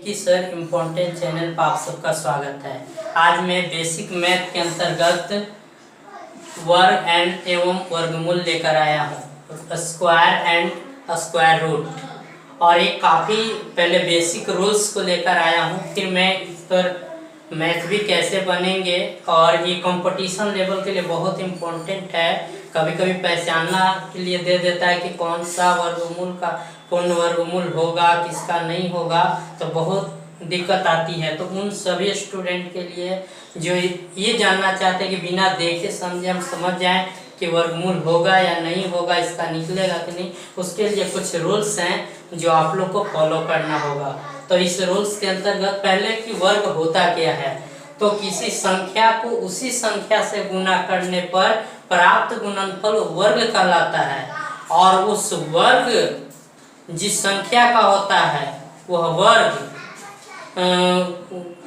Vicky sir important channel पर आप सबका स्वागत है। आज मैं बेसिक मैथ के अंतर्गत वर्ग एंड एवं वर्गमूल लेकर आया हूँ, स्क्वायर एंड स्क्वायर रूट। और एक काफ़ी पहले बेसिक रूल्स को लेकर आया हूँ, फिर मैं इस पर मैथ भी कैसे बनेंगे। और ये कंपटीशन लेवल के लिए बहुत इम्पोर्टेंट है। कभी कभी पहचानना के लिए दे देता है कि कौन सा वर्गमूल का पूर्ण वर्गमूल होगा, किसका नहीं होगा, तो बहुत दिक्कत आती है। तो उन सभी स्टूडेंट के लिए जो ये जानना चाहते हैं कि बिना देखे समझे हम समझ जाएं कि वर्गमूल होगा या नहीं होगा, इसका निकलेगा कि नहीं, उसके लिए कुछ रूल्स हैं जो आप लोग को फॉलो करना होगा। तो इस रूल्स के अंतर्गत पहले कि वर्ग होता क्या है, तो किसी संख्या को उसी संख्या से गुना करने पर प्राप्त गुणनफल वर्ग कहलाता है। और उस वर्ग जिस संख्या का होता है वह वर्ग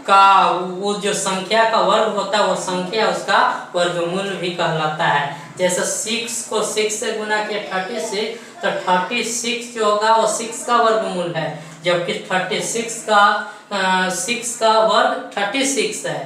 का वो जो संख्या का वर्ग होता है वो संख्या उसका वर्गमूल भी कहलाता है। जैसे 6 को 6 से गुना किया 36, तो 36 जो होगा वो 6 का वर्गमूल है, जबकि 36 का 6 का वर्ग 36 है,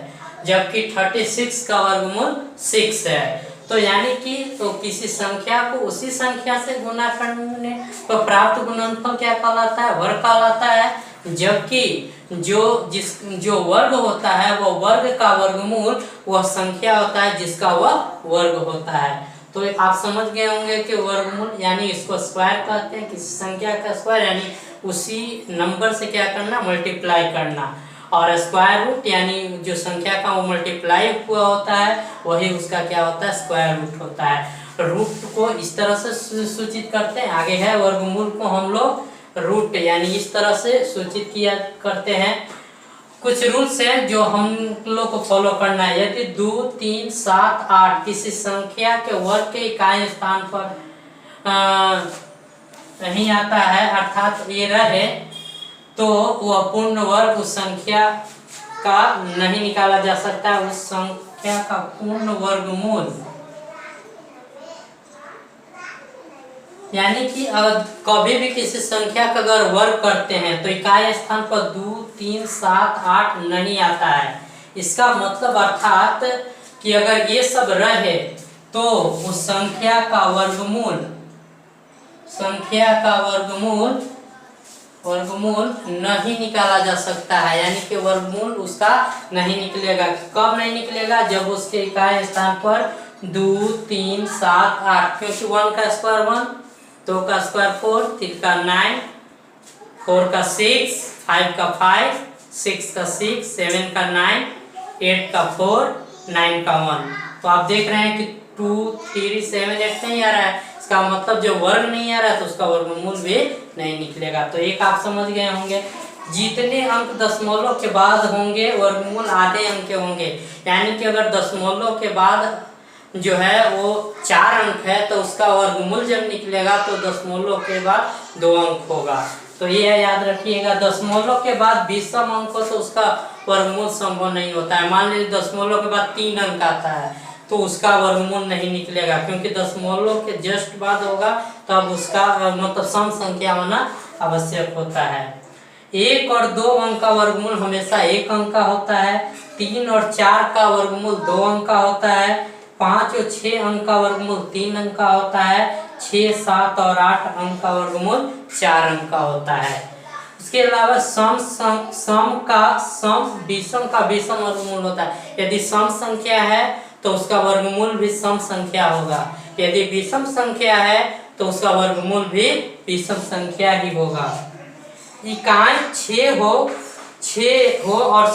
जबकि 36 का वर्गमूल 6 है। तो यानी कि तो किसी संख्या को उसी संख्या से गुना करने पर प्राप्त गुणनफल क्या कहलाता है, वर्ग कहलाता है। जबकि जो वर्ग होता है वो वर्ग का वर्गमूल वह संख्या होता है जिसका वह वर्ग होता है। तो आप समझ गए होंगे कि वर्गमूल यानी इसको स्क्वायर कहते हैं, किसी संख्या का स्क्वायर यानी उसी नंबर से क्या करना, मल्टीप्लाई करना। और स्क्वायर रूट यानी जो संख्या का वो मल्टीप्लाई हुआ होता है वही उसका क्या होता है, स्क्वायर रूट होता है। रूट को इस तरह से सूचित करते हैं, आगे है वर्गमूल को हम लोग रूट यानी इस तरह से सूचित किया करते हैं। कुछ रूल्स हैं जो हम लोग को फॉलो करना है। यदि 2, 3, 7, 8 किसी संख्या के वर्ग के इकाई स्थान पर नहीं आता है, अर्थात ये रहे, तो वह पूर्ण वर्ग उस संख्या का नहीं निकाला जा सकता। उस संख्या का पूर्ण वर्गमूल यानी कि अगर कभी भी किसी संख्या का अगर वर्ग करते हैं तो इकाई स्थान पर 2, 3, 7, 8 नहीं आता है। इसका मतलब अर्थात कि अगर ये सब रहे तो उस संख्या का वर्गमूल नहीं निकाला जा सकता है, यानी कि वर्गमूल उसका नहीं निकलेगा। कब नहीं निकलेगा, जब उसके इकाई स्थान पर 2, 3, 7, 8, क्योंकि 1 का स्क्वायर 1, 2 का स्क्वायर 4, 3 का 9, 4 का 6, 5 का 5, 6 का 6, 7 का 9, 8 का 4, 9 का 1। तो आप देख रहे हैं कि 2, 3, 7, 8 नहीं आ रहा है। इसका मतलब जो वर्ग नहीं आ रहा है तो उसका वर्गमूल भी नहीं निकलेगा। तो एक आप समझ गए होंगे, जितने अंक दशमलव के बाद होंगे वर्गमूल आधे अंक के होंगे। यानी कि अगर दशमलव के बाद जो है वो 4 अंक है तो उसका वर्गमूल जब निकलेगा तो दशमलव के बाद 2 अंक होगा। तो ये याद रखिएगा, दशमलव के बाद 20वां अंक हो तो उसका वर्गमूल संभव नहीं होता है। मान लीजिए दशमलव के बाद 3 अंक आता है तो उसका वर्गमूल नहीं निकलेगा, क्योंकि दशमलव के जस्ट बाद होगा तब उसका मतलब सम संख्या होना आवश्यक होता है। 1 और 2 अंक का वर्गमूल हमेशा 1 अंक का होता है। 3 और 4 का वर्गमूल 2 अंक का होता है। 5 और 6 अंक का वर्गमूल 3 अंक का होता है। 6, 7 और 8 अंक का वर्गमूल 4 अंक का होता है। उसके अलावा विषम का विषम वर्गमूल होता है। यदि सम संख्या है तो उसका वर्गमूल भी सम संख्या होगा, यदि विषम संख्या है तो उसका वर्गमूल भी विषम संख्या ही होगा। इकाई 6 हो और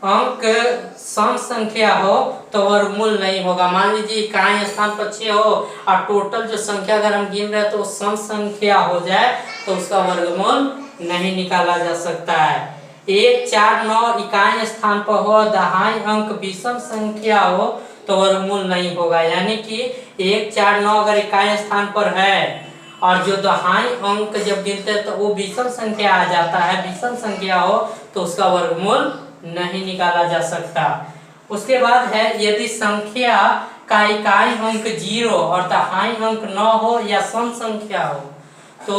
अंक सम संख्या हो तो वर्गमूल नहीं होगा। मान लीजिए इकाई स्थान पर 6 हो और टोटल जो संख्या अगर हम गिन रहे हैं तो सम संख्या हो जाए तो उसका वर्गमूल नहीं निकाला जा सकता है। 1, 4, 9 इकाई स्थान पर हो, दहाई अंक विषम संख्या हो तो वर्गमूल नहीं होगा। यानी कि 1, 4, 9 अगर इकाई स्थान पर है और जो दहाई अंक जब गिनते हैं तो वो विषम संख्या आ जाता है, विषम संख्या हो तो उसका वर्गमूल नहीं निकाला जा सकता। उसके बाद है, यदि संख्या का इकाई अंक 0 और दहाई अंक 9 हो या सम संख्या हो, तो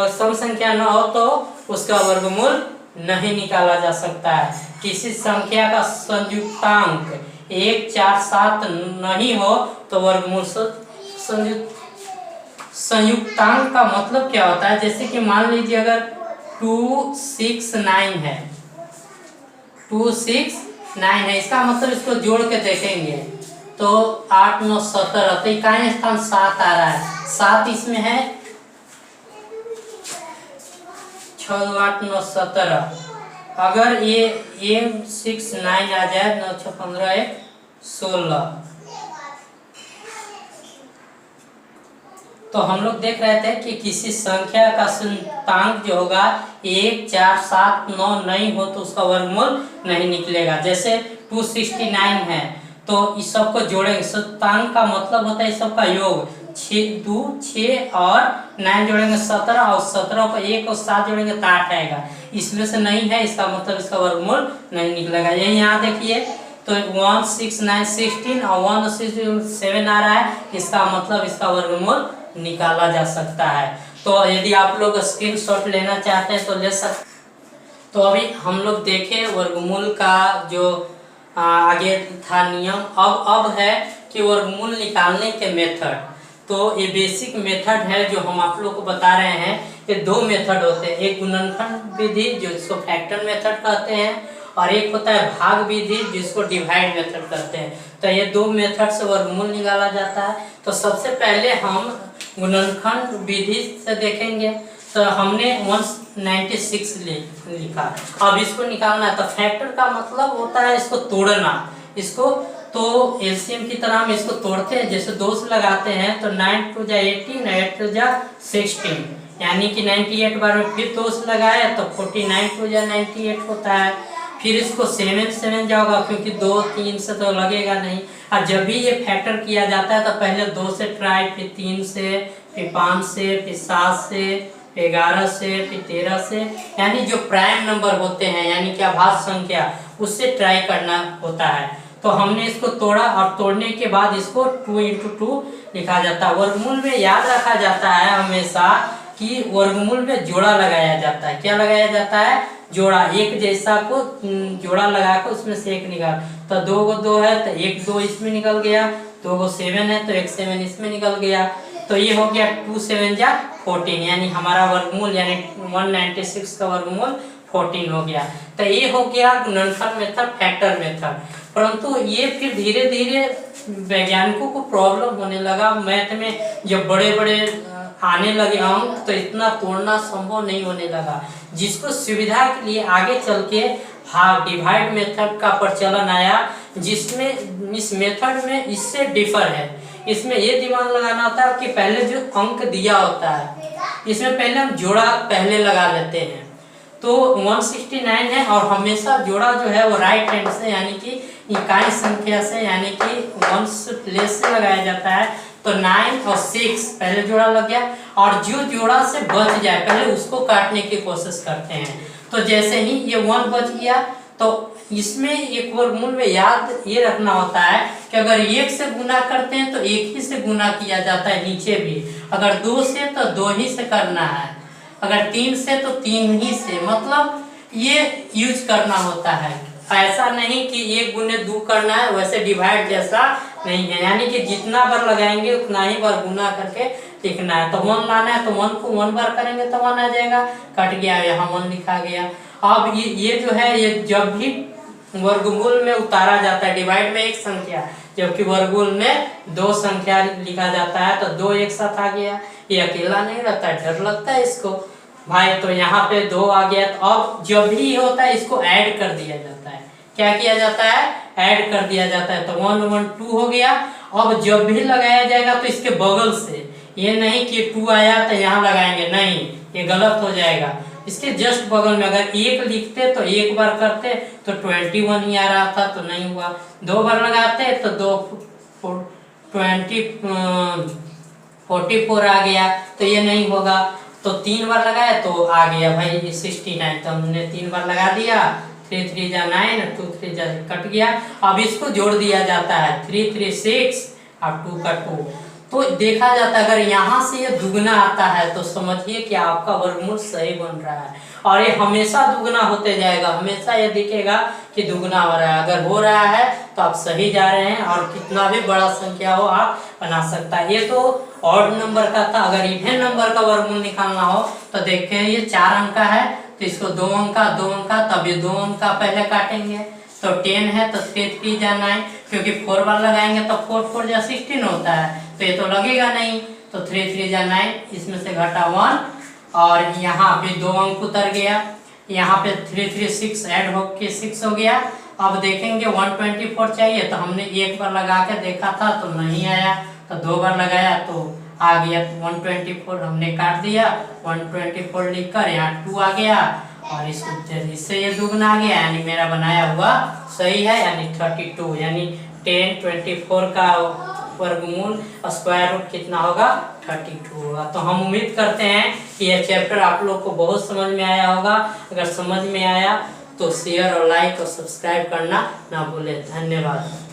सम संख्या न हो तो उसका वर्गमूल नहीं निकाला जा सकता है। किसी संख्या का संयुक्तांक 1, 4, 7 नहीं हो तो वर्गमूल संयुक्तांक का मतलब क्या होता है? जैसे कि मान लीजिए अगर 2, 6, 9 है, 2, 6, 9 है, इसका मतलब इसको जोड़ के देखेंगे तो 8, 9, 17, तो इकाई स्थान 7 आ रहा है। 7 इसमें है, 6, 8, 9, 17। अगर ये 6, 9 आ जाए, 9, 6, 15, 1, 16, तो हम लोग देख रहे थे कि किसी संख्या का संयुक्तांक जो होगा 1, 4, 7, 9 नहीं हो तो उसका वर्गमूल नहीं निकलेगा। जैसे 269 है तो इस सबको जोड़ेंगे, संयुक्तांक का मतलब होता है इस सबका योग। 6 और 9 जोड़ेंगे 17, और 17 को 1 और 7 जोड़ेंगे तो 8 आएगा। इसमें से नहीं है, इसका मतलब इसका वर्गमूल नहीं निकलेगा। यही यहाँ देखिए तो 1, 6, 9, 16 और 1, 6, 7 आ रहा है, इसका मतलब इसका वर्गमूल निकाला जा सकता है। तो यदि आप लोग स्क्रीनशॉट लेना चाहते हैं तो ले सकते। तो अभी हम लोग देखें वर्गमूल का जो आगे था नियम, अब है कि वर्गमूल निकालने के मेथड। तो ये बेसिक मेथड है जो हम आप लोग को बता रहे हैं। ये दो मेथड होते हैं, एक गुणनखंड विधि जिसको फैक्टर मेथड कहते हैं, और एक होता है भाग विधि जिसको डिवाइड मेथड कहते हैं। तो ये दो मेथड से वर्गमूल निकाला जाता है। तो सबसे पहले हम गुणनखंड विधि से देखेंगे। तो हमने 196 लिखा, अब इसको निकालना है। तो फैक्टर का मतलब होता है इसको तोड़ना। इसको तो एलसीएम की तरह हम इसको तोड़ते हैं, जैसे 2 से लगाते हैं तो 9 2 जा 18, 8 2 जा 16, यानी कि 98 बार में फिर 2 से लगाए तो 49 2 जा 98 होता है। फिर इसको 7 जाओगा क्योंकि 2 3 से तो लगेगा नहीं। और जब भी ये फैक्टर किया जाता है तो पहले 2 से ट्राई, फिर 3 से, फिर 5 से, फिर 7 से, 11 से, फिर 13 से, यानी जो प्राइम नंबर होते हैं यानी कि अभाज्य संख्या, उससे ट्राई करना होता है। तो हमने इसको तोड़ा और तोड़ने के बाद इसको 2 × 2 लिखा जाता है। वर्गमूल में याद रखा जाता है हमेशा कि वर्गमूल में जोड़ा लगाया जाता है। क्या लगाया जाता है? जोड़ा। एक जैसा को जोड़ा लगा कर उसमें से एक निकाल, तो 2 को 2 है तो 1 2 इसमें निकल गया, 2 को 7 है तो 1 7 इसमें निकल गया। तो ये हो गया 2 7 जा 14, यानी हमारा वर्गमूल यानी 196 का वर्गमूल 14 हो गया। तो ये हो गया गुणनखंड मेथड, फैक्टर मेथड। परंतु ये फिर धीरे धीरे वैज्ञानिकों को प्रॉब्लम होने लगा। मैथ में जब बड़े बड़े आने लगे अंक तो इतना तोड़ना संभव नहीं होने लगा, जिसको सुविधा के लिए आगे चल के डिवाइड मेथड का प्रचलन आया, जिसमें इस मेथड में इससे डिफर है। इसमें ये दिमाग लगाना होता है कि पहले जो अंक दिया होता है इसमें पहले हम जोड़ा पहले लगा लेते हैं। तो 169 है और हमेशा जोड़ा जो है वो राइट हैंड से यानी कि इकाई संख्या से यानी कि 1 प्लेस से लगाया जाता है। तो 9 और 6 पहले जोड़ा लग गया, और जो जोड़ा से बच जाए पहले उसको काटने की कोशिश करते हैं। तो जैसे ही ये 1 बच गया तो इसमें एक वर्गमूल में याद ये रखना होता है कि अगर 1 से गुना करते हैं तो 1 ही से गुना किया जाता है नीचे भी, अगर 2 से तो 2 ही से करना है, अगर 3 से तो 3 ही से, मतलब ये यूज करना होता है। ऐसा नहीं कि 1 गुने 2 करना है, वैसे डिवाइड जैसा नहीं है, यानी कि जितना बार लगाएंगे उतना ही बार गुना करके लिखना है। तो 1 लाना है तो 1 को 1 बार करेंगे तो 1 आ जाएगा, कट गया, यहाँ 1 लिखा गया। अब ये जो है ये जब भी वर्गमूल में उतारा जाता है, डिवाइड में एक संख्या जबकि वर्गमूल में 2 संख्या लिखा जाता है, तो 2 एक साथ आ गया, ये अकेला नहीं रहता है, डर लगता है इसको भाई। तो यहाँ पे 2 आ गया, तो अब जब भी होता है इसको ऐड कर दिया जाता है। क्या किया जाता है? ऐड कर दिया जाता है। तो 1 1 2 हो गया। अब जब भी लगाया जाएगा तो इसके बगल से, ये नहीं कि 2 आया तो यहाँ लगाएंगे, नहीं, ये गलत हो जाएगा। इसके जस्ट बगल में अगर 1 लिखते तो 1 बार करते तो 21 ही आ रहा था, तो नहीं हुआ। 2 बार लगाते तो 44 आ गया, तो ये नहीं होगा। तो 3 बार लगाया तो आ गया भाई 69, तो हमने 3 बार लगा दिया, 3 3 जा 9, 2 3 जा कट गया। अब इसको जोड़ दिया जाता है, 3 3 6 और 2 का 2। तो देखा जाता है अगर यहाँ से ये दुगना आता है तो समझिए कि आपका वर्गमूल सही बन रहा है, और ये हमेशा दुगना होते जाएगा, हमेशा ये दिखेगा कि दुगना हो रहा है। अगर हो रहा है तो आप सही जा रहे हैं, और कितना भी बड़ा संख्या हो आप बना सकता है। ये तो ऑड नंबर का था। अगर इवन नंबर का वर्गमूल निकालना हो तो देखते हैं, ये 4 अंक का है तो इसको 2 अंक का 2 अंक का, तब ये 2 अंक का पहले काटेंगे तो 10 है तो 3 जा 9, क्योंकि 4 बार लगाएंगे तो 4 4 जा 16 होता है, तो ये तो लगेगा नहीं, तो 3 जा 9, इसमें से घटा 1, और यहाँ पे 2 अंक उतर गया, यहाँ पे 3 3 6 ऐड होके 6 हो गया। अब देखेंगे 124 चाहिए, तो हमने एक बार लगा के देखा था तो नहीं आया, तो 2 बार लगाया तो आ गया। 124 हमने काट दिया, 124 लिखकर यहाँ 2 आ गया, और इससे ये दुगना आ गया, यानी मेरा बनाया हुआ सही है, यानी 32, यानी 1024 का वर्गमूल स्क्वायर रूट कितना होगा, 32 होगा। तो हम उम्मीद करते हैं कि यह चैप्टर आप लोग को बहुत समझ में आया होगा। अगर समझ में आया तो शेयर और लाइक और सब्सक्राइब करना ना भूलें। धन्यवाद।